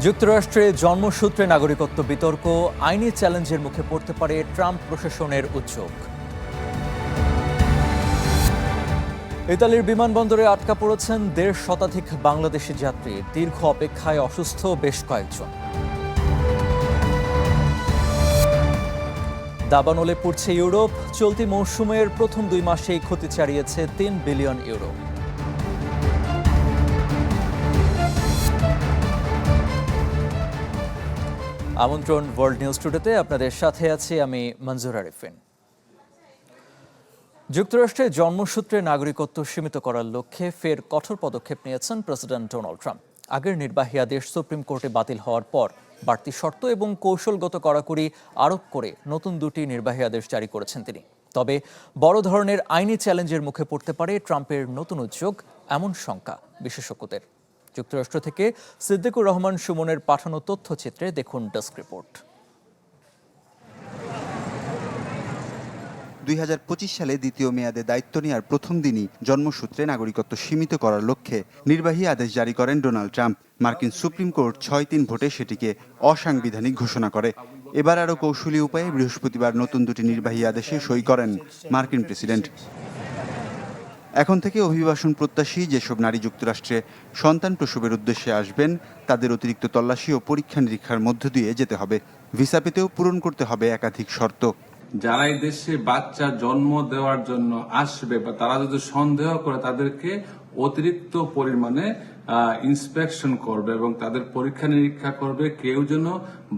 যুক্তরাষ্ট্রে জন্মসূত্রে নাগরিকত্ব বিতর্ক আইনি চ্যালেঞ্জের মুখে পড়তে পারে ট্রাম্প প্রশাসনের উদ্যোগ। ইতালির বিমানবন্দরে আটকা পড়েছেন ১.৫ শতাধিক বাংলাদেশি যাত্রী। দীর্ঘ অপেক্ষায় অসুস্থ বেশ কয়েকজন। দাবানলে পড়ছে ইউরোপ। চলতি মৌসুমের প্রথম ২ মাসেই ক্ষতি ছাড়িয়েছে ৩ বিলিয়ন ইউরো। আমন্ত্রণ ওয়ার্ল্ড নিউজ টুডেতে, আপনাদের সাথে আছি আমি মঞ্জুর আরিফিন। যুক্তরাষ্ট্রে জন্মসূত্রে নাগরিকত্ব সীমিত করার লক্ষ্যে ফের কঠোর পদক্ষেপ নিয়েছেন প্রেসিডেন্ট ডোনাল্ড ট্রাম্প। আগের নির্বাহী আদেশ সুপ্রিম কোর্টে বাতিল হওয়ার পর বাড়তি শর্ত এবং কৌশলগত কড়াকড়ি আরোপ করে নতুন ২টি নির্বাহী আদেশ জারি করেছেন তিনি। তবে বড় ধরনের আইনি চ্যালেঞ্জের মুখে পড়তে পারে ট্রাম্পের নতুন উদ্যোগ, এমন শঙ্কা বিশেষজ্ঞদের। যুক্তরাষ্ট্র থেকে সিদ্দিকুর রহমান সুমনের পাঠানো তথ্যচিত্রে দেখুন ডেস্ক রিপোর্ট। ২০২৫ সালে দ্বিতীয় মেয়াদে দায়িত্ব নেওয়ার প্রথম দিনই জন্মসূত্রে নাগরিকত্ব সীমিত করার লক্ষ্যে নির্বাহী আদেশ জারি করেন ডোনাল্ড ট্রাম্প। মার্কিন সুপ্রিম কোর্ট ৬-৩ ভোটে সেটিকে অসাংবিধানিক ঘোষণা করে। এবার আরও কৌশলী উপায়ে বৃহস্পতিবার নতুন ২টি নির্বাহী আদেশে সই করেন মার্কিন প্রেসিডেন্ট। এখন থেকে অভিবাসন প্রত্যাশী যেসব নারী যুক্তরাষ্ট্রে সন্তান প্রসবের উদ্দেশ্যে আসবেন, তাদের অতিরিক্ত তল্লাশি ও পরীক্ষা নিরীক্ষার মধ্য দিয়ে যেতে হবে। ভিসা পেতেও পূরণ করতে হবে একাধিক শর্ত। যারা এই দেশে বাচ্চা জন্ম দেওয়ার জন্য আসবে বা তারা যদি সন্দেহ করে, তাদেরকে অতিরিক্ত পরিমাণে ইন্সপেকশন করবে এবং তাদের পরীক্ষা নিরীক্ষা করবে। কেউ যেন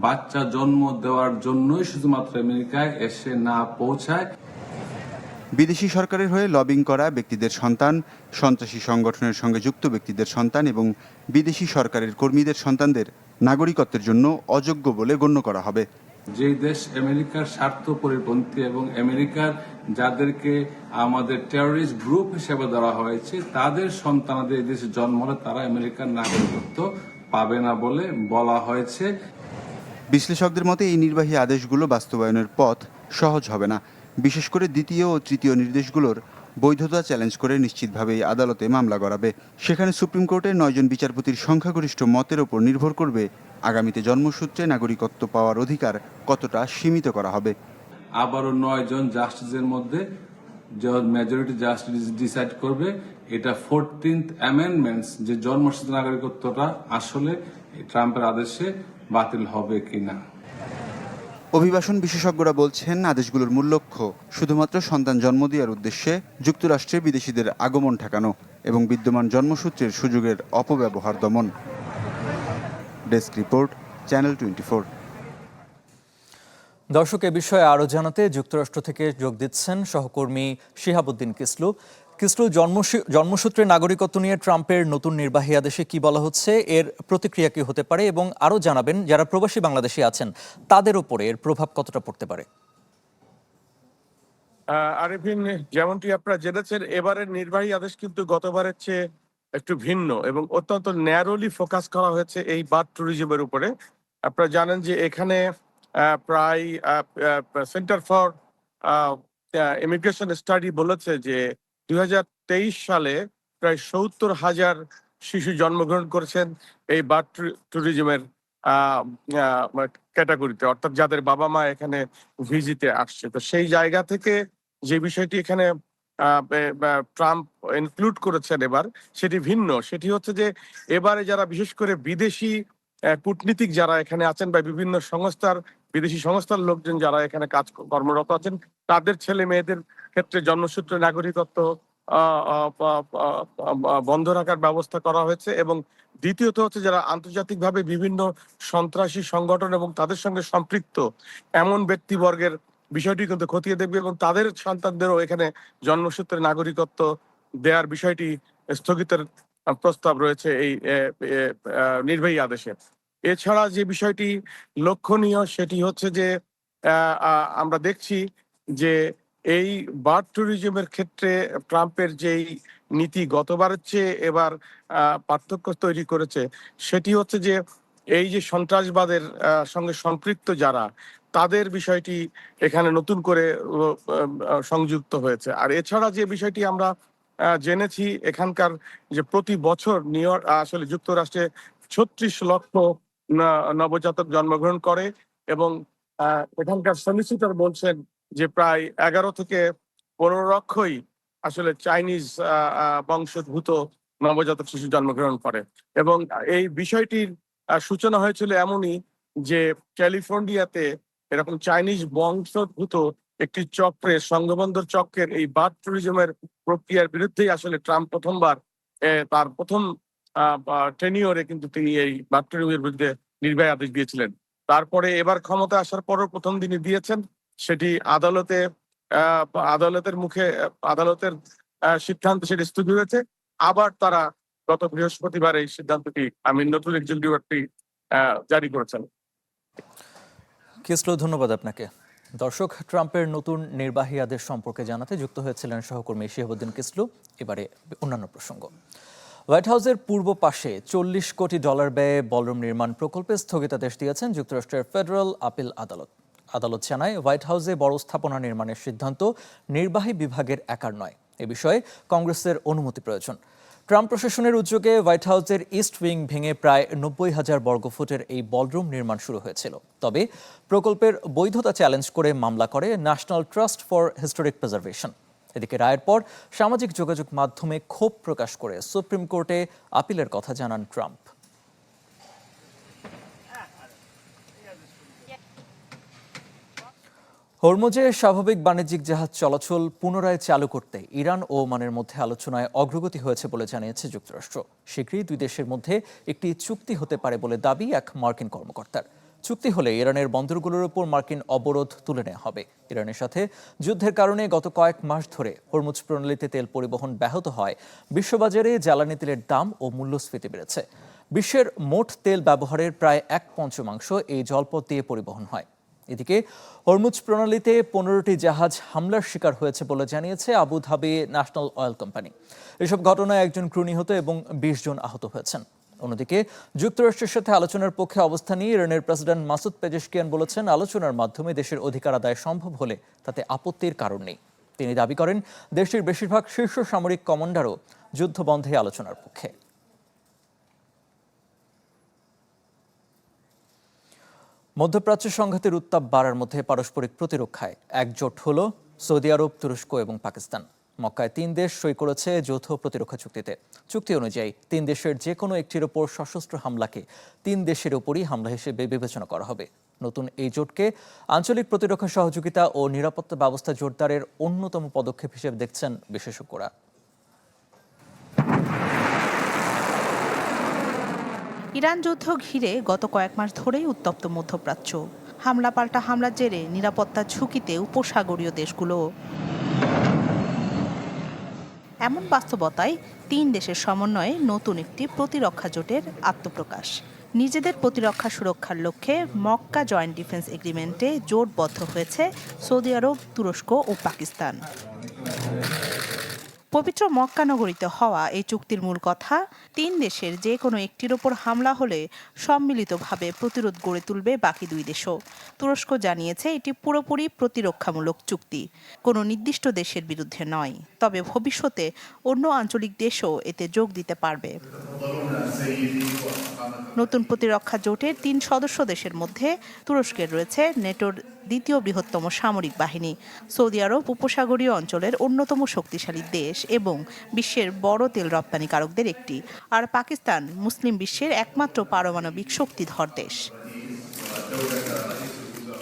বাচ্চা জন্ম দেওয়ার জন্যই শুধুমাত্র আমেরিকায় এসে না পৌঁছায়। বিদেশি সরকারের হয়ে লবিং করা ব্যক্তিদের সন্তান, সন্ত্রাসী সংগঠনের সঙ্গে যুক্ত ব্যক্তিদের সন্তান এবং বিদেশি সরকারের কর্মীদের সন্তানদের নাগরিকত্বের জন্য অযোগ্য বলে গণ্য করা হবে। যে দেশ আমেরিকার স্বার্থ পরিপন্থী এবং আমেরিকার যাদেরকে আমাদের টেররিস্ট গ্রুপ হিসেবে ধরা হয়েছে, তাদের সন্তানাদের এই দেশে জন্ম হলে তারা আমেরিকার নাগরিকত্ব পাবে না বলে বলা হয়েছে। বিশ্লেষকদের মতে এই নির্বাহী আদেশগুলো বাস্তবায়নের পথ সহজ হবে না। বিশেষ করে দ্বিতীয় ও তৃতীয় নির্দেশগুলোর বৈধতা চ্যালেঞ্জ করে নিশ্চিতভাবেই আদালতে মামলা গড়াবে। সেখানে সুপ্রিম কোর্টের ৯ জন বিচারপতির সংখ্যাগরিষ্ঠ মতের ওপর নির্ভর করবে আগামীতে জন্মসূত্রে নাগরিকত্ব পাওয়ার অধিকার কতটা সীমিত করা হবে। আবারও ৯ জন জাস্টিসের মধ্যে মেজরিটি জাস্টিস ডিসাইড করবে এটা 14th অ্যামেন্ডমেন্টস, যে জন্মসূত্রে নাগরিকত্বটা আসলে ট্রাম্পের আদেশে বাতিল হবে কিনা। অভিবাসন বিশেষজ্ঞরা বলছেন, আদেশগুলোর মূল লক্ষ্য শুধুমাত্র সন্তান জন্ম দেওয়ার উদ্দেশ্যে যুক্তরাষ্ট্রে বিদেশিদের আগমন ঠেকানো এবং বিদ্যমান জন্মসূত্রের সুযোগের অপব্যবহার দমন। Desk report, channel 24। দর্শক, এ বিষয়ে আরও জানাতে যুক্তরাষ্ট্র থেকে যোগ দিচ্ছেন সহকর্মী শিহাবুদ্দিন কিসলু। কিসলু, জন্মসূত্রে নাগরিকত্ব নিয়ে ট্রাম্পের নতুন নির্বাহী আদেশে কি বলা হচ্ছে, এর প্রতিক্রিয়া কি হতে পারে, এবং আরও জানাবেন যারা প্রবাসী বাংলাদেশি আছেন তাদের উপরে এর প্রভাব কতটা পড়তে পারে। আরিফিন, যেমনটি আপনারা জেনেছেন, এবারের নির্বাহী আদেশ কিন্তু গতবারের চেয়ে একটু ভিন্ন এবং অত্যন্ত ন্যারোলি ফোকাস করা হয়েছে এই বার্থ ট্যুরিজমের উপরে। আপনারা জানেন যে এখানে প্রায় সেন্টার ফর ইমিগ্রেশন স্টাডি বলেছে যে ২০২৩ সালে প্রায় ৭০,০০০ শিশু জন্মগ্রহণ করেছেন এই বার্থ ট্যুরিজমের ক্যাটাগরিতে, অর্থাৎ যাদের বাবা মা এখানে ভিজিটে আসছে। তো সেই জায়গা থেকে যে বিষয়টি এখানে ট্রাম্প ইনক্লুড করেছেন এবার, সেটি ভিন্ন। সেটি হচ্ছে যে এবারে যারা বিশেষ করে বিদেশি কূটনীতিক যারা এখানে আছেন বা বিভিন্ন সংস্থার বিদেশি সংস্থার লোকজন যারা এখানে কর্মরত আছেন, তাদের ছেলে মেয়েদের ক্ষেত্রে জন্মসূত্রে নাগরিকত্ব বন্ধ রাখার ব্যবস্থা করা হয়েছে। এবং দ্বিতীয়ত হচ্ছে যারা আন্তর্জাতিকভাবে বিভিন্ন সন্ত্রাসী সংগঠন এবং তাদের সঙ্গে সম্পৃক্ত এমন ব্যক্তিবর্গের বিষয়টি কিন্তু খতিয়ে দেখবে এবং তাদের সন্তানদেরও এখানে জন্মসূত্রে নাগরিকত্ব দেওয়ার বিষয়টি স্থগিতের প্রস্তাব রয়েছে এই নির্বাহী আদেশে। এছাড়া যে বিষয়টি লক্ষণীয় সেটি হচ্ছে যে আমরা দেখছি যে এই বার্থ ট্যুরিজমের ক্ষেত্রে ট্রাম্পের যেই নীতি গতবারের চেয়ে এবার পার্থক্য তৈরি করেছে, সেটি হচ্ছে যে এই যে সন্ত্রাসবাদের সঙ্গে সম্পৃক্ত যারা, তাদের বিষয়টি এখানে নতুন করে সংযুক্ত হয়েছে। আর এছাড়া যে বিষয়টি আমরা জেনেছি, এখানকার যে প্রতি বছর আসলে যুক্তরাষ্ট্রে ৩৬ লক্ষ নবজাতক জন্মগ্রহণ করে এবং এখানকার সলিসিটর বলছেন যে প্রায় 11 থেকে 15 লক্ষই আসলে চাইনিজ বংশোদ্ভূত নবজাতক শিশু জন্মগ্রহণ করে। এবং এই বিষয়টির সূচনা হয়েছিল এমনই যে ক্যালিফোর্নিয়াতে এরকম চাইনিজ বংশোদ্ভূত একটি চক্রের সংঘবন্ধর চক্রের এই বার্থ ট্যুরিজমের প্রক্রিয়ার বিরুদ্ধেই আসলে ট্রাম্প প্রথমবার তার প্রথম টেনিওরে কিন্তু তিনি এই বার্থ ট্যুরিজমের বিরুদ্ধে নির্বাহী আদেশ দিয়েছিলেন। তারপরে এবার ক্ষমতা আসার পরও প্রথম দিনই দিয়েছেন, সেটি আদালতের মুখে আদালতের সিদ্ধান্তে সেটি স্থগিত হয়েছে। আবার তারা গত বৃহস্পতিবার এই সিদ্ধান্তটি নতুন এক্সিকিউটিভ অর্ডারটি জারি করেছেন। কিসলু, ধন্যবাদ আপনাকে। দর্শক, ট্রাম্পের নতুন নির্বাহী আদেশ সম্পর্কে জানাতে যুক্ত হয়েছিলেন সহকর্মী শিহাবুদ্দিন কিসলু। এবারে অন্যান্য প্রসঙ্গ। হোয়াইট হাউসের পূর্ব পাশে $40 কোটি ব্যয়ে বলরুম নির্মাণ প্রকল্পে স্থগিতাদেশ দিয়েছেন যুক্তরাষ্ট্রের ফেডারেল আপিল আদালত। আদালত জানায়, হোয়াইট হাউসে বড় স্থাপনা নির্মাণের সিদ্ধান্ত নির্বাহী বিভাগের একার নয়। এ বিষয়ে কংগ্রেসের অনুমতি প্রয়োজন। ট্রাম্প প্রশাসনের উদ্যোগে হোয়াইট হাউসের ইস্ট উইং ভেঙে প্রায় 90,000 বর্গফুটের এই বলরুম নির্মাণ শুরু হয়েছিল। তবে প্রকল্পের বৈধতা চ্যালেঞ্জ করে মামলা করে national trust for historic preservation. এদিকে রায়ের পর সামাজিক যোগাযোগ মাধ্যমে ক্ষোভ প্রকাশ করে সুপ্রিম কোর্টে আপিলের কথা জানান ট্রাম্প। হরমুজে স্বাভাবিক বাণিজ্যিক জাহাজ চলাচল পুনরায় চালু করতে ইরান ও ওমানের মধ্যে আলোচনায় অগ্রগতি হয়েছে বলে জানিয়েছে যুক্তরাষ্ট্র। শীঘ্রই দুই দেশের মধ্যে একটি চুক্তি হতে পারে বলে দাবি এক মার্কিন কর্মকর্তার। চুক্তি হলে ইরানের বন্দরগুলোর উপর মার্কিন অবরোধ তুলে নেওয়া হবে। ইরানের সাথে যুদ্ধের কারণে গত কয়েক মাস ধরে হরমুজ প্রণালীতে তেল পরিবহন ব্যাহত হয়। বিশ্ববাজারে জ্বালানি তেলের দাম ও মূল্যস্ফীতি বেড়েছে। বিশ্বের মোট তেল ব্যবহারের প্রায় 1/5 এই জলপথ দিয়ে পরিবহন হয়। এদিকে হরমুজ প্রণালীতে 15টি জাহাজ হামলার শিকার হয়েছে বলে জানিয়েছে আবুধাবি ন্যাশনাল অয়েল কোম্পানি। এসব ঘটনায় একজন ক্রু নিহত এবং 20 জন আহত হয়েছেন। অন্যদিকে যুক্তরাষ্ট্রের সাথে আলোচনার পক্ষে অবস্থান নিয়ে ইরানের প্রেসিডেন্ট মাসুদ পেজেশকিয়ান বলেছেন, আলোচনার মাধ্যমে দেশের অধিকার আদায় সম্ভব হলে তাতে আপত্তির কারণ নেই। তিনি দাবি করেন, দেশটির বেশিরভাগ শীর্ষ সামরিক কমান্ডারও যুদ্ধ বন্ধে আলোচনার পক্ষে। মধ্যপ্রাচ্য সংঘাতের উত্তাপ বাড়ার মধ্যে পারস্পরিক প্রতিরক্ষায় একজোট হল সৌদি আরব, তুরস্ক এবং পাকিস্তান। মক্কায় 3 দেশ সই করেছে যৌথ প্রতিরক্ষা চুক্তিতে। চুক্তি অনুযায়ী 3 দেশের যে কোনো একটির ওপর সশস্ত্র হামলাকে 3 দেশের ওপরই হামলা হিসেবে বিবেচনা করা হবে। নতুন এই জোটকে আঞ্চলিক প্রতিরক্ষা সহযোগিতা ও নিরাপত্তা ব্যবস্থা জোরদারের অন্যতম পদক্ষেপ হিসেবে দেখছেন বিশেষজ্ঞরা। ইরান যুদ্ধ ঘিরে গত কয়েক মাস ধরেই উত্তপ্ত মধ্যপ্রাচ্য। হামলা পাল্টা হামলার জেরে নিরাপত্তার ঝুঁকিতে উপসাগরীয় দেশগুলো। এমন বাস্তবতায় 3 দেশের সমন্বয়ে নতুন একটি প্রতিরক্ষা জোটের আত্মপ্রকাশ। নিজেদের প্রতিরক্ষা সুরক্ষার লক্ষ্যে মক্কা জয়েন্ট ডিফেন্স এগ্রিমেন্টে জোটবদ্ধ হয়েছে সৌদি আরব, তুরস্ক ও পাকিস্তান। পবিত্র মক্কা নগরীতে হওয়া এই চুক্তির মূল কথা, 3 দেশের যে কোনো একটির ওপর হামলা হলে সম্মিলিতভাবে প্রতিরোধ গড়ে তুলবে বাকি 2 দেশও। তুরস্ক জানিয়েছে এটি পুরোপুরি প্রতিরক্ষামূলক চুক্তি, কোনো নির্দিষ্ট দেশের বিরুদ্ধে নয়। তবে ভবিষ্যতে অন্য আঞ্চলিক দেশও এতে যোগ দিতে পারবে। নতুন প্রতিরক্ষা জোটের 3 সদস্য দেশের মধ্যে তুরস্কের রয়েছে নেটোর দ্বিতীয় বৃহত্তম সামরিক বাহিনী, সৌদি আরব উপসাগরীয় অঞ্চলের অন্যতম শক্তিশালী দেশ এবং বিশ্বের বড় তেল রপ্তানিকারকদের একটি, আর পাকিস্তান মুসলিম বিশ্বের একমাত্র পারমাণবিক শক্তিধর দেশ।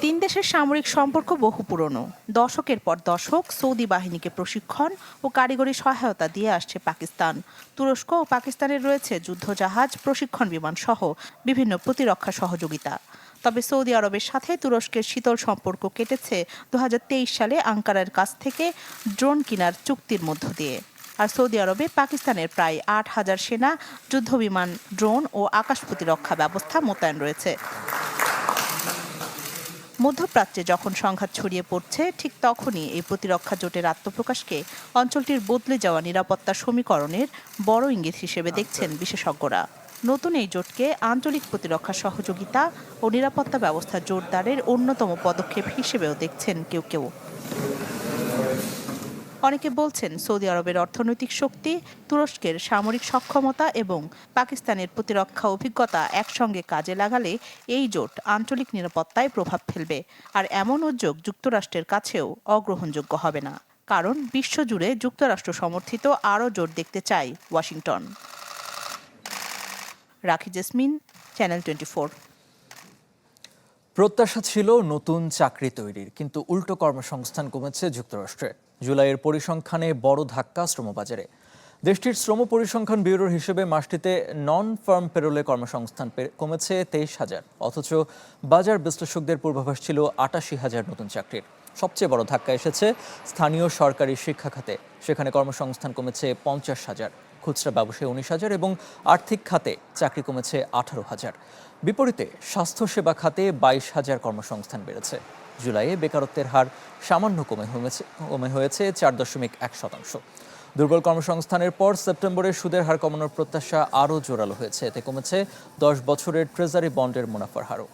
3 দেশের সামরিক সম্পর্ক বহু পুরনো। দশকের পর দশক সৌদি বাহিনীকে প্রশিক্ষণ ও কারিগরি সহায়তা দিয়ে আসছে পাকিস্তান। তুরস্ক ও পাকিস্তানের রয়েছে যুদ্ধজাহাজ, প্রশিক্ষণ বিমান সহ বিভিন্ন প্রতিরক্ষা সহযোগিতা। তবে সৌদি আরবের সাথে তুরস্কের শীতল সম্পর্ক কেটেছে 2023 সালে আঙ্কারার কাছ থেকে ড্রোন কেনার চুক্তির মধ্য দিয়ে। আর সৌদি আরবে পাকিস্তানের প্রায় 8,000 সেনা, যুদ্ধবিমান, ড্রোন ও আকাশ প্রতিরক্ষা ব্যবস্থা মোতায়েন রয়েছে। মধ্যপ্রাচ্যে যখন সংঘাত ছড়িয়ে পড়ছে, ঠিক তখনই এই প্রতিরক্ষা জোটের আত্মপ্রকাশকে অঞ্চলটির বদলে যাওয়া নিরাপত্তা সমীকরণের বড় ইঙ্গিত হিসেবে দেখছেন বিশেষজ্ঞরা। নতুন এই জোটকে আঞ্চলিক প্রতিরক্ষা সহযোগিতা ও নিরাপত্তা ব্যবস্থা জোরদারের অন্যতম পদক্ষেপ হিসেবেও দেখছেন কেউ কেউ। অনেকে বলছেন সৌদি আরবের অর্থনৈতিক শক্তি, তুরস্কের সামরিক সক্ষমতা এবং পাকিস্তানের প্রতিরক্ষা অভিজ্ঞতা একসঙ্গে কাজে লাগালে এই জোট আঞ্চলিক নিরাপত্তায় প্রভাব ফেলবে। আর এমন উদ্যোগ যুক্তরাষ্ট্রের কাছেও অগ্রহণযোগ্য হবে না, কারণ বিশ্বজুড়ে যুক্তরাষ্ট্র সমর্থিত আরও জোট দেখতে চায় ওয়াশিংটন। রাখি জেসমিন, চ্যানেল 24। প্রত্যাশা ছিল নতুন চাকরি তৈরির, কিন্তু উল্টো কর্মসংস্থান কমেছে যুক্তরাষ্ট্রে। জুলাইয়ের পরিসংখ্যানে বড় ধাক্কা শ্রমবাজারে। দেশটির শ্রম পরিসংখ্যান ব্যুরোর হিসেবে মাসটিতে নন ফার্ম পেরোলে কর্মসংস্থান কমেছে 23,000, অথচ বাজার বিশ্লেষকদের পূর্বাভাস ছিল 88,000 নতুন চাকরির। সবচেয়ে বড় ধাক্কা এসেছে স্থানীয় সরকারি শিক্ষা খাতে, সেখানে কর্মসংস্থান কমেছে 50,000, খুচরা ব্যবসায় 19,000 এবং আর্থিক খাতে চাকরি কমেছে 18,000। বিপরীতে স্বাস্থ্যসেবা খাতে 22,000 কর্মসংস্থান বেড়েছে। জুলাইয়ে বেকারত্বের হার সামান্য কমে হয়েছে 4.1%। দুর্বল কর্মসংস্থানের পর সেপ্টেম্বরে সুদের হার কমানোর প্রত্যাশা আরও জোরালো হয়েছে। এতে কমেছে 10 বছরের ট্রেজারি বন্ডের মুনাফার হারও।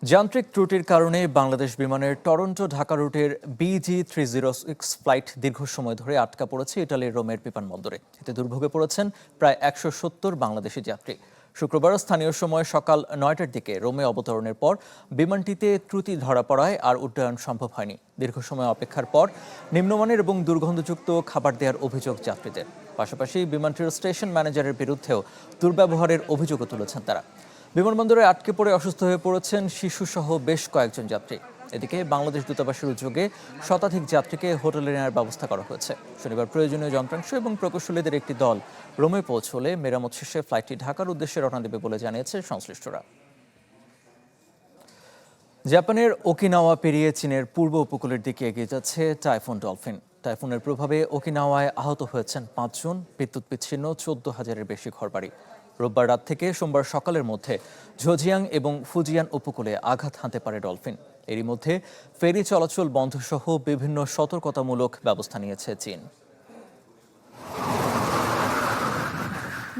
যান্ত্রিক ত্রুটির কারণে বাংলাদেশ বিমানের টরন্টো ঢাকা রুটের BG306 ফ্লাইট দীর্ঘ সময় ধরে আটকা পড়েছে ইটালির রোমের বিমানবন্দরে। এতে দুর্ভোগে পড়েছেন প্রায় 170 বাংলাদেশি যাত্রী। শুক্রবার স্থানীয় সময় সকাল 9টার দিকে রোমে অবতরণের পর বিমানটিতে ত্রুটি ধরা পড়ায় আর উড্ডয়ন সম্ভব হয়নি। দীর্ঘ সময় অপেক্ষার পর নিম্নমানের এবং দুর্গন্ধযুক্ত খাবার দেওয়ার অভিযোগ যাত্রীদের। পাশাপাশি বিমানটির স্টেশন ম্যানেজারের বিরুদ্ধেও দুর্ব্যবহারের অভিযোগও তুলেছেন তারা। বিমানবন্দরে আটকে পড়ে অসুস্থ হয়ে পড়েছেন শিশুসহ বেশ কয়েকজন যাত্রী। এদিকে বাংলাদেশ দূতাবাসের উদ্যোগে শতাধিক যাত্রীকে হোটেলে নেওয়ার ব্যবস্থা করা হয়েছে। শনিবার প্রয়োজনীয় যন্ত্রাংশ এবং প্রকৌশলীদের একটি দল রোমে পৌঁছলে মেরামত শেষে ফ্লাইটটি ঢাকার উদ্দেশ্যে রওনা দেবে বলে জানিয়েছে সংশ্লিষ্টরা। জাপানের ওকিনাওয়া পেরিয়ে চীনের পূর্ব উপকূলের দিকে এগিয়ে যাচ্ছে টাইফুন ডলফিন। টাইফুনের প্রভাবে ওকিনাওয়ায় আহত হয়েছেন 5 জন, বিদ্যুৎ বিচ্ছিন্ন 14,000-এর বেশি ঘরবাড়ি। রোববার রাত থেকে সোমবার সকালের মধ্যে ঝোজিয়াং এবং ফুজিয়ান উপকূলে আঘাত হানতে পারে ডলফিন। এরই মধ্যে ফেরি চলাচল বন্ধ সহ বিভিন্ন সতর্কতামূলক ব্যবস্থা নিয়েছে চীন।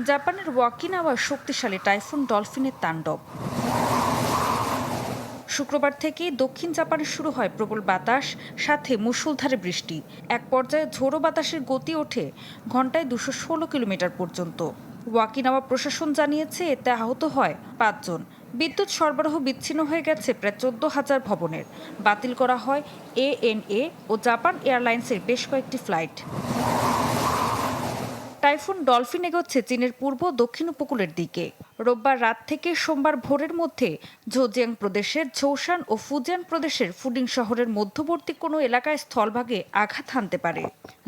জাপানের ওকিনাওয়ায় শক্তিশালী টাইফুন ডলফিনের তাণ্ডব। শুক্রবার থেকে দক্ষিণ জাপানে শুরু হয় প্রবল বাতাস, সাথে মুষলধারে বৃষ্টি। এক পর্যায়ে ঝোড়ো বাতাসের গতি ওঠে ঘন্টায় 216 কিলোমিটার পর্যন্ত। ওকিনাওয়া প্রশাসন জানিয়েছে এতে আহত হয় 5 জন। বিদ্যুৎ সরবরাহ বিচ্ছিন্ন হয়ে গেছে প্রায় 14,000 ভবনের। বাতিল করা হয় ANA ও জাপান এয়ারলাইন্সের বেশ কয়েকটি ফ্লাইট। টাইফুন ডলফিন এগোচ্ছে চীনের পূর্ব দক্ষিণ উপকূলের দিকে। রোববার রাত থেকে সোমবার ভোরের মধ্যে ঝোজিয়াং প্রদেশের ঝৌসান ও ফুজিয়ান প্রদেশের ফুডিং শহরের মধ্যবর্তী কোনো এলাকায় স্থলভাগে আঘাত হানতে পারে।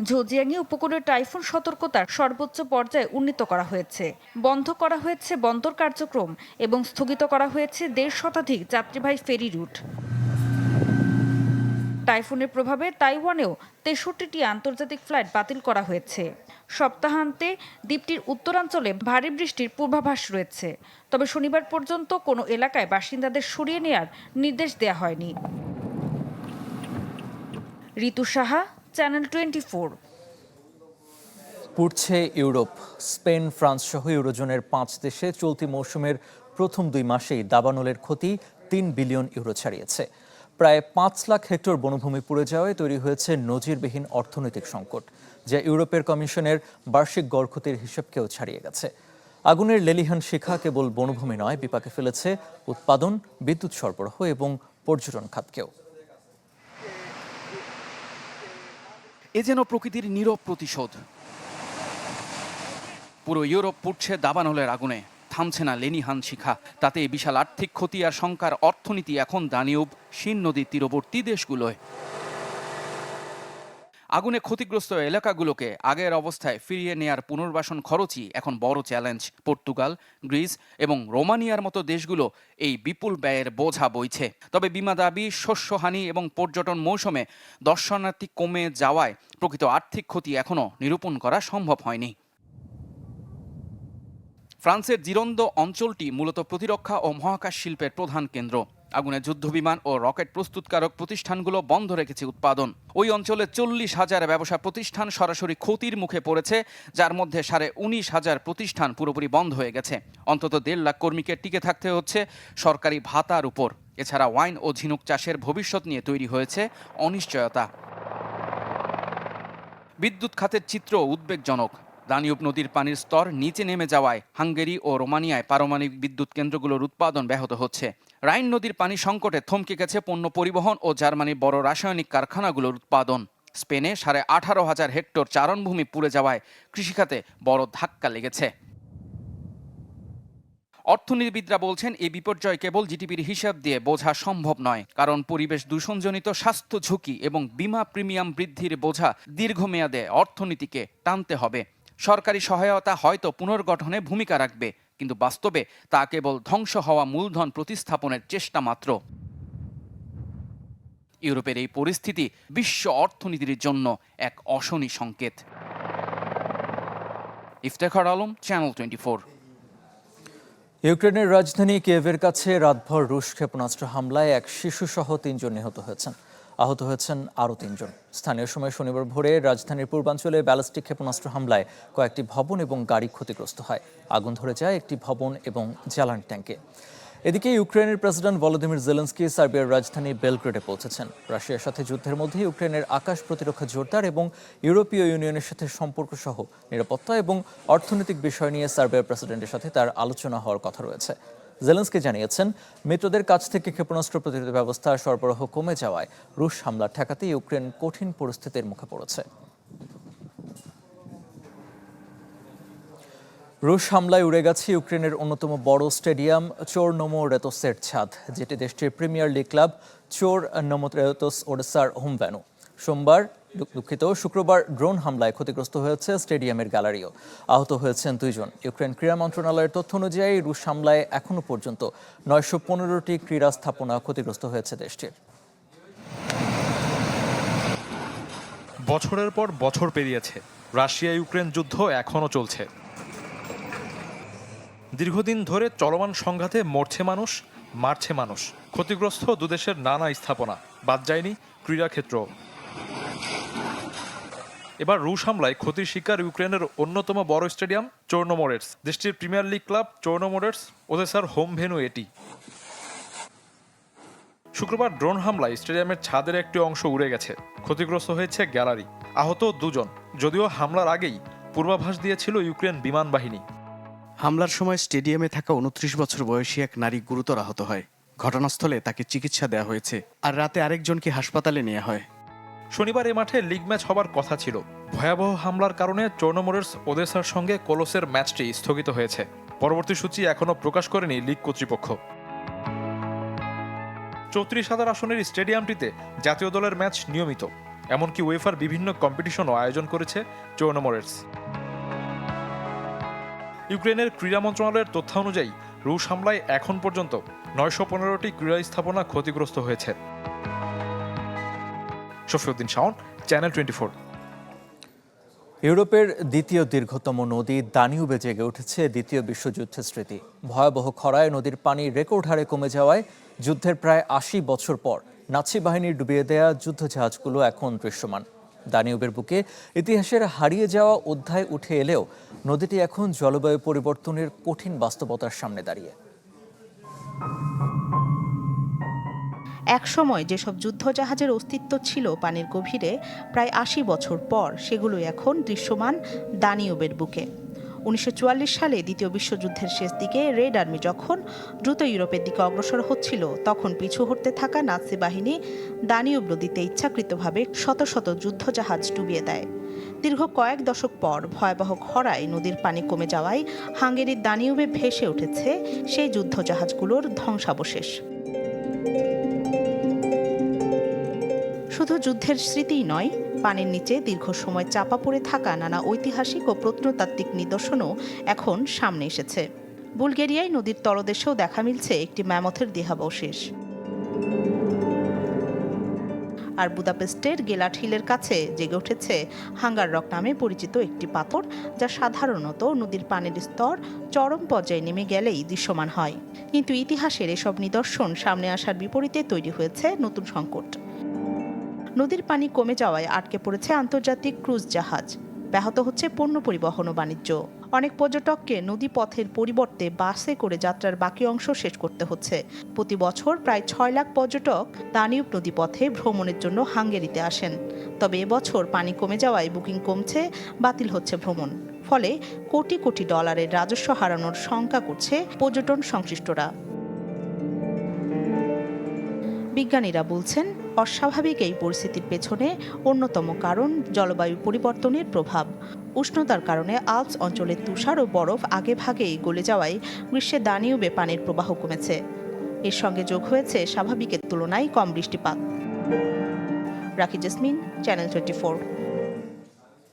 ঝোজিয়াংয়ে উপকূলীয় টাইফুন সতর্কতার সর্বোচ্চ পর্যায়ে উন্নীত করা হয়েছে। বন্ধ করা হয়েছে বন্দর কার্যক্রম এবং স্থগিত করা হয়েছে 1.5 শতাধিক যাত্রীবাহী ফেরি রুট। টাইফুনের প্রভাবে তাইওয়ানেও 63টি আন্তর্জাতিক ফ্লাইট বাতিল করা হয়েছে। সপ্তাহান্তে দ্বীপটির উত্তরাঞ্চলে ভারী বৃষ্টির পূর্বাভাস রয়েছে, তবে শনিবার পর্যন্ত কোনো এলাকায় বাসিন্দাদের সরিয়ে নেওয়ার নির্দেশ দেওয়া হয়নি। ঋতু সাহা, চ্যানেল 24। পুড়ছে ইউরোপ। স্পেন, ফ্রান্স সহ ইউরোজোনের 5 দেশে চলতি মৌসুমের প্রথম 2 মাসেই দাবানলের ক্ষতি 3 বিলিয়ন ইউরো ছাড়িয়েছে। প্রায় 5 লাখ হেক্টর বনভূমি পুড়ে যাওয়ায় তৈরি হয়েছে নজিরবিহীন অর্থনৈতিক সংকট, যা ইউরোপের কমিশনের বার্ষিক গড় ক্ষতির হিসেবকেও ছাড়িয়ে গেছে। আগুনের লেলিহান শিখা কেবল বনভূমি নয়, বিপাকে ফেলেছে উৎপাদন, বিদ্যুৎ সরবরাহ এবং পর্যটন খাতকেও। এ যেন প্রকৃতির নীরব প্রতিশোধ। পুরো ইউরোপ পুড়ছে দাবানলের আগুনে, থামছে না লেনিহান শিখা। তাতে বিশাল আর্থিক ক্ষতি আর শঙ্কার অর্থনীতি এখন দানিউব, শিন নদীর তীরবর্তী দেশগুলোয়। আগুনে ক্ষতিগ্রস্ত এলাকাগুলোকে আগের অবস্থায় ফিরিয়ে নেয়ার পুনর্বাসন খরচই এখন বড় চ্যালেঞ্জ। পর্তুগাল, গ্রিস এবং রোমানিয়ার মতো দেশগুলো এই বিপুল ব্যয়ের বোঝা বইছে। তবে বিমা দাবি, শস্যহানি এবং পর্যটন মৌসুমে দর্শনার্থী কমে যাওয়ায় প্রকৃত আর্থিক ক্ষতি এখনও নিরূপণ করা সম্ভব হয়নি। ফ্রান্সের জিরোন্দ অঞ্চলটি মূলত প্রতিরক্ষা ও মহাকাশ শিল্পের প্রধান কেন্দ্র। আগুনে যুদ্ধবিমান ও রকেট প্রস্তুতকারক প্রতিষ্ঠানগুলো বন্ধ রেখেছে উৎপাদন। ওই অঞ্চলে 40,000 ব্যবসা প্রতিষ্ঠান সরাসরি ক্ষতির মুখে পড়েছে, যার মধ্যে 19,500 প্রতিষ্ঠান পুরোপুরি বন্ধ হয়ে গেছে। অন্তত 1.5 লাখ কর্মীকে টিকে থাকতে হচ্ছে সরকারি ভাতার উপর। এছাড়া ওয়াইন ও ঝিনুক চাষের ভবিষ্যৎ নিয়ে তৈরি হয়েছে অনিশ্চয়তা। বিদ্যুৎ খাতের চিত্র উদ্বেগজনক। দানিউব নদীর পানির স্তর নিচে নেমে যাওয়ায় হাঙ্গেরি ও রোমানিয়ায় পারমাণবিক বিদ্যুৎ কেন্দ্রগুলোর উৎপাদন ব্যাহত হচ্ছে। রাইন নদীর পানি সংকটে থমকে গেছে পণ্য পরিবহন ও জার্মানির বড় রাসায়নিক কারখানাগুলোর উৎপাদন। স্পেনে 18,500 হেক্টর চারণভূমি পুড়ে যাওয়ায় কৃষিখাতে বড় ধাক্কা লেগেছে। অর্থনীতিবিদরা বলছেন এই বিপর্যয় কেবল জিডিপির হিসাব দিয়ে বোঝা সম্ভব নয়, কারণ পরিবেশ দূষণজনিত স্বাস্থ্য ঝুঁকি এবং বীমা প্রিমিয়াম বৃদ্ধির বোঝা দীর্ঘমেয়াদে অর্থনীতিকে টানতে হবে। সরকারি সহায়তা হয়তো পুনর্গঠনে ভূমিকা রাখবে, কিন্তু বাস্তবে তা কেবল ধ্বংস হওয়া মূলধন প্রতিস্থাপনের চেষ্টা মাত্র। ইউরোপের এই পরিস্থিতি বিশ্ব অর্থনীতির জন্য এক অশনি সংকেত। ইফতেখার আলম, চ্যানেল 24। ইউক্রেনের রাজধানী কিয়েভের কাছে রাতভর রুশ ক্ষেপণাস্ত্র হামলায় এক শিশুসহ 3 জন নিহত হয়েছেন। আহত হয়েছেন আরও 3 জন। স্থানীয় সময় শনিবার ভোরে রাজধানীর পূর্বাঞ্চলে ব্যালিস্টিক ক্ষেপণাস্ত্র হামলায় কয়েকটি ভবন এবং গাড়ি ক্ষতিগ্রস্ত হয়। আগুন ধরে যায় একটি ভবন এবং জ্বালানি ট্যাঙ্কে। এদিকে ইউক্রেনের প্রেসিডেন্ট ভলোদিমির জেলেনস্কি সার্বিয়ার রাজধানী বেলগ্রেডে পৌঁছেছেন। রাশিয়ার সাথে যুদ্ধের মধ্যে ইউক্রেনের আকাশ প্রতিরক্ষা জোরদার এবং ইউরোপীয় ইউনিয়নের সাথে সম্পর্ক সহ নিরাপত্তা এবং অর্থনৈতিক বিষয় নিয়ে সার্বিয়ার প্রেসিডেন্টের সাথে তার আলোচনা হওয়ার কথা রয়েছে। জেলেনস্কি জানিয়েছেন, মিত্রদের কাছ থেকে ক্ষেপণাস্ত্র প্রতিরোধ ব্যবস্থা সরবরাহ কমে যাওয়ায় রুশ হামলা ঠেকাতে ইউক্রেন কঠিন পরিস্থিতির মুখে পড়েছে। রুশ হামলায় উড়ে গেছে ইউক্রেনের অন্যতম বড় স্টেডিয়াম চোরনোমোরেতসের ছাদ, যেটি দেশটির প্রিমিয়ার লিগ ক্লাব চোরনোমোরেতস ওডেসার হোম ভেন্যু। শুক্রবার ড্রোন হামলায় ক্ষতিগ্রস্ত হয়েছে স্টেডিয়ামের গ্যালারিও। আহত হয়েছেন 2 জন। ইউক্রেন ক্রীড়া মন্ত্রণালয়ের তথ্য অনুযায়ী রুশ হামলায় এখনো পর্যন্ত 915টি ক্রীড়া স্থাপনা ক্ষতিগ্রস্ত হয়েছে দেশটির। বছরের পর বছর পেরিয়েছে, রাশিয়া ইউক্রেন যুদ্ধ এখনও চলছে। দীর্ঘদিন ধরে চলমান সংঘাতে মরছে মানুষ, মারছে মানুষ। ক্ষতিগ্রস্ত দুদেশের নানা স্থাপনা, বাদ যায়নি ক্রীড়াক্ষেত্র। এবার রুশ হামলায় ক্ষতির শিকার ইউক্রেনের অন্যতম বড় স্টেডিয়াম চোরনোমোরেটস। দেশটির প্রিমিয়ার লিগ ক্লাব চোরনোমোরেটস ওদেসার হোম ভেন্যু এটি। শুক্রবার ড্রোন হামলায় স্টেডিয়ামের ছাদের একটি অংশ উড়ে গেছে, ক্ষতিগ্রস্ত হয়েছে গ্যালারি। আহত 2 জন। যদিও হামলার আগেই পূর্বাভাস দিয়েছিল ইউক্রেন বিমান বাহিনী। হামলার সময় স্টেডিয়ামে থাকা 29 বছর বয়সী এক নারী গুরুতর আহত হয়। ঘটনাস্থলে তাকে চিকিৎসা দেওয়া হয়েছে, আর রাতে আরেকজনকে হাসপাতালে নেওয়া হয়। শনিবার এ মাঠে লিগ ম্যাচ হবার কথা ছিল। ভয়াবহ হামলার কারণে চোরনোমোরেটস ওদেসার সঙ্গে কোলোসের ম্যাচটি স্থগিত হয়েছে। পরবর্তী সূচি এখনও প্রকাশ করেনি লিগ কর্তৃপক্ষ। 34,000 আসনের স্টেডিয়ামটিতে জাতীয় দলের ম্যাচ নিয়মিত, এমনকি উয়েফার বিভিন্ন কম্পিটিশনও আয়োজন করেছে চোরনোমোরেটস। ইউক্রেনের ক্রীড়া মন্ত্রণালয়ের তথ্য অনুযায়ী রুশ হামলায় এখন পর্যন্ত 915টি ক্রীড়া স্থাপনা ক্ষতিগ্রস্ত হয়েছে। শফিউদ্দিন শাওন, চ্যানেল 24। ইউরোপের দ্বিতীয় দীর্ঘতম নদী দানিউবে জেগে উঠেছে দ্বিতীয় বিশ্বযুদ্ধের স্মৃতি। ভয়াবহ খরায় নদীর পানি রেকর্ড হারে কমে যাওয়ায় যুদ্ধের প্রায় 80 বছর পর নাৎসি বাহিনীর ডুবিয়ে দেয়া যুদ্ধজাহাজগুলো এখন দৃশ্যমান। দানিউবের বুকে ইতিহাসের হারিয়ে যাওয়া অধ্যায় উঠে এলেও নদীটি এখন জলবায়ু পরিবর্তনের কঠিন বাস্তবতার সামনে দাঁড়িয়ে। একসময় যেসব যুদ্ধজাহাজের অস্তিত্ব ছিল পানির গভীরে, প্রায় 80 বছর পর সেগুলো এখন দৃশ্যমান দানিউবের বুকে। 1944 সালে দ্বিতীয় বিশ্বযুদ্ধের শেষ দিকে রেড আর্মি যখন দ্রুত ইউরোপের দিকে অগ্রসর হচ্ছিল, তখন পিছু হটতে থাকা নাৎসি বাহিনী দানিউব নদীতে ইচ্ছাকৃতভাবে শত শত যুদ্ধজাহাজ ডুবিয়ে দেয়। দীর্ঘ কয়েক দশক পর ভয়াবহ খরায় নদীর পানি কমে যাওয়ায় হাঙ্গেরির দানিউবে ভেসে উঠেছে সেই যুদ্ধজাহাজগুলোর ধ্বংসাবশেষ। শুধু যুদ্ধের স্মৃতিই নয়, পানির নিচে দীর্ঘ সময় চাপা পড়ে থাকা নানা ঐতিহাসিক ও প্রত্নতাত্ত্বিক নিদর্শনও এখন সামনে এসেছে। বুলগেরিয়ায় নদীর তলদেশেও দেখা মিলছে একটি ম্যামথের দেহাবশেষ। আর বুদাপেস্টের গেলাট হিলের কাছে জেগে উঠেছে হাঙ্গার রক নামে পরিচিত একটি পাথর, যা সাধারণত নদীর পানির স্তর চরম পর্যায়ে নেমে গেলেই দৃশ্যমান হয়। কিন্তু ইতিহাসের এসব নিদর্শন সামনে আসার বিপরীতে তৈরি হয়েছে নতুন সংকট। নদীর পানি কমে যাওয়ায় আটকে পড়েছে আন্তর্জাতিক ক্রুজ জাহাজ, ব্যাহত হচ্ছে পণ্য পরিবহন ও বাণিজ্য। অনেক পর্যটককে নদী পথের পরিবর্তে বাসে করে যাত্রার বাকি অংশ শেষ করতে হচ্ছে। প্রতি বছর প্রায় 6 লাখ পর্যটক দানিউব নদী পথে ভ্রমণের জন্য হাঙ্গেরিতে আসেন। তবে এবছর পানি কমে যাওয়ায় বুকিং কমছে, বাতিল হচ্ছে ভ্রমণ। ফলে কোটি কোটি ডলারের রাজস্ব হারানোর শঙ্কা করছে পর্যটন সংশ্লিষ্টরা। বিজ্ঞানীরা বলছেন, অস্বাভাবিক এই পরিস্থিতির পেছনে অন্যতম কারণ জলবায়ু পরিবর্তনের প্রভাব। উষ্ণতার কারণে আল্পস অঞ্চলের তুষার ও বরফ আগেভাগেই গলে যাওয়ায় গ্রীষ্মে দানিউবে পানির প্রবাহ কমেছে। এর সঙ্গে যোগ হয়েছে স্বাভাবিকের তুলনায় কম বৃষ্টিপাত। রাখি জেসমিন, চ্যানেল 24।